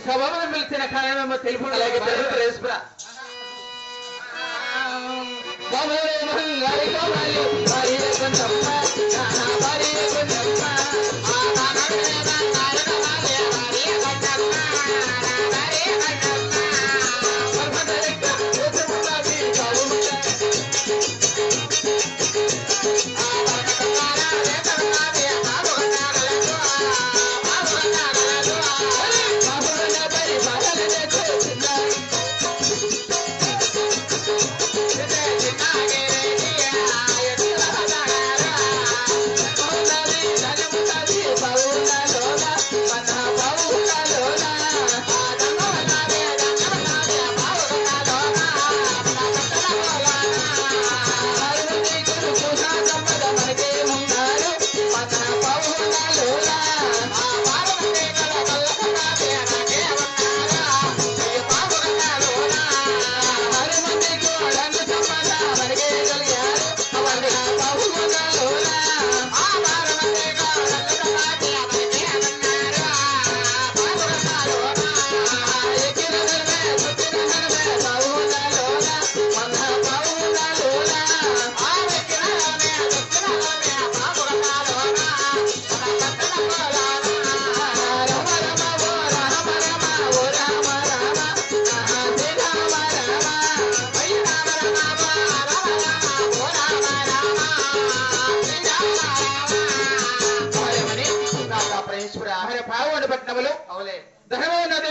సభను పిలిచిన కారణమేమో తెలుపు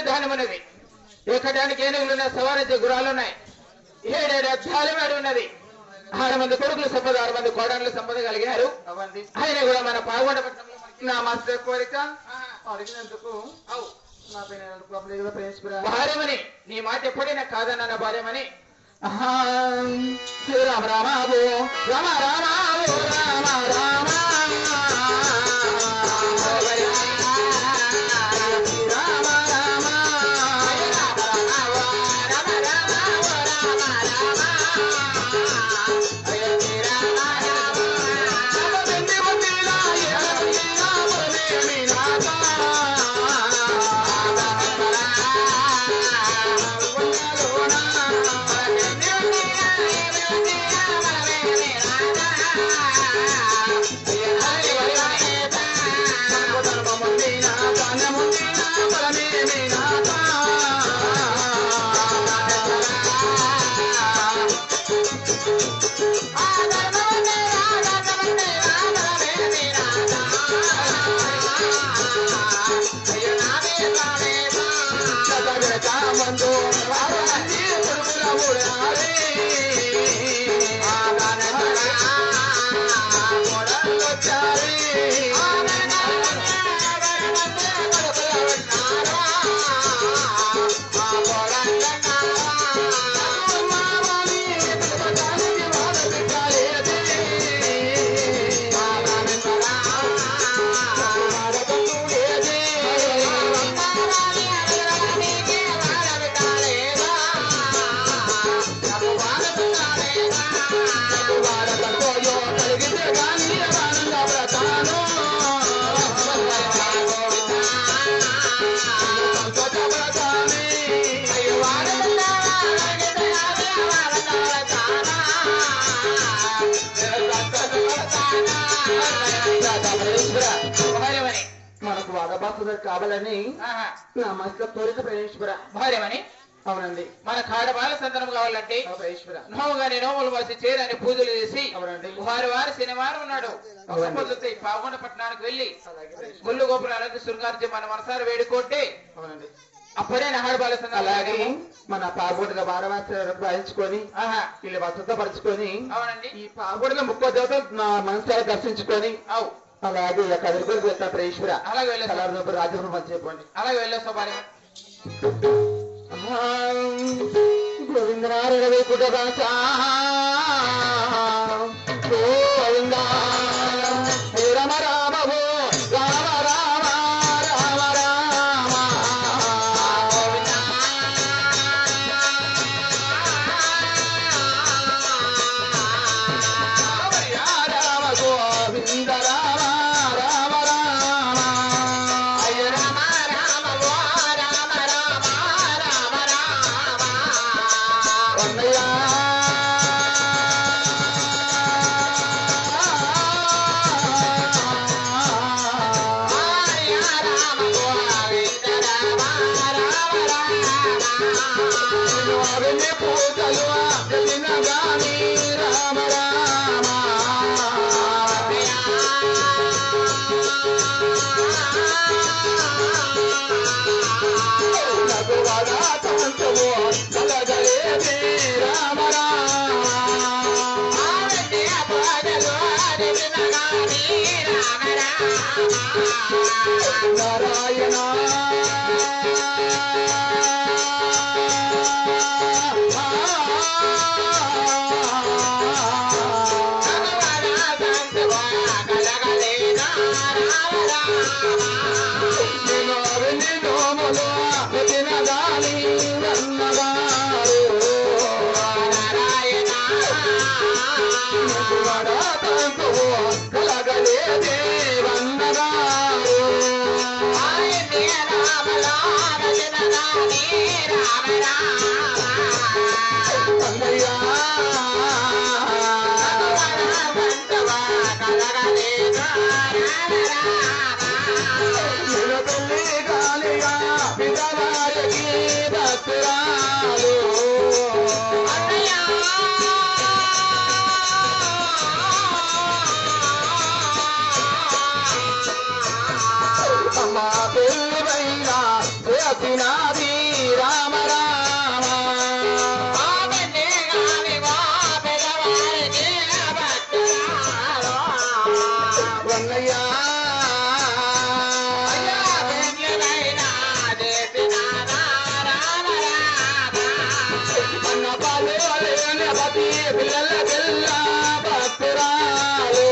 ధనమున్నది ఎక్కడానికి ఏనుగులున్న సవారీ గుర్రాలున్నాయి 7 అధ్యాయాలు ఉన్నది 6 మంది కొడుకులు సంపద 6 మంది కోడళ్ళు సంపద కలిగారు. అవ్వండి. ఆయన కూడా మన పాల్గొండపట్నంలో నా మాస్టర్ కోరిక అడిగినందుకు నా పైన భార్యమని నీ మాట ఎప్పుడైనా కాదన్న నా భార్యమని రామ రామావో రామ రామావో రామ రామ మనకు వాడబాసు కావాలని నా మనసులో కోరిక ప్రేమేశ్వర భార్యమని. అవునండి. మన కాడబాల సంతానం కావాలంటే నోముగానే నోములు వాసి చేరని పూజలు చేసి అవునండి. వారి శనివారం ఉన్నాడు పాల్గొండ పట్టణానికి వెళ్ళి గుళ్ళు గోపురాలకు శృంగారించి మన మనసారి వేడుకుంటే అవునండి అప్పుడే నహాడబాల అలాగే మన పాల్గొండ వారవాసాలు రాయించుకొని వీళ్ళు వసతపరుచుకొని అవునండి ఈ పాల్గొండ ముక్కో దేవత నా మనసారి దర్శించుకొని అవు అలాగే కదురుకొని ప్రేశ్వర అలాగే వెళ్ళే రాజపురం అని చెప్పండి. అలాగే వెళ్ళేస్తా భార్య గోవిందనారాయణ కుటుంబ గోవింద రమ రామో రామ రామ రామ రామ రామ గోవింద రామ రామ రామ అయ్య రామ రామ ఓ రామ రామ రామ రామ అన్నయ్య నారాయణ రామ రామ రన్నయ్యా అన్న పాలు లేని బతి పిల్లల పిల్ల భక్తురాలు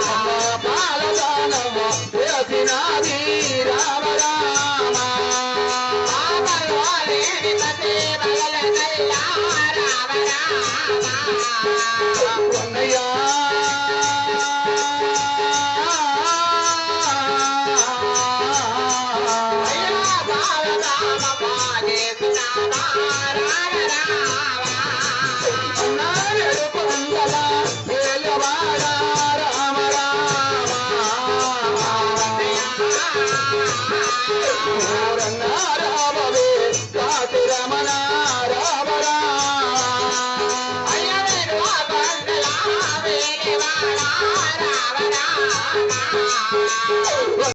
అమ్మ పాలదానము చేసినది రామ రామ రన్నయ్యా అన్నాడు పొందల ఏలవాడ రామ రామ రన్నారామవే కాటి రమణ రామ రామ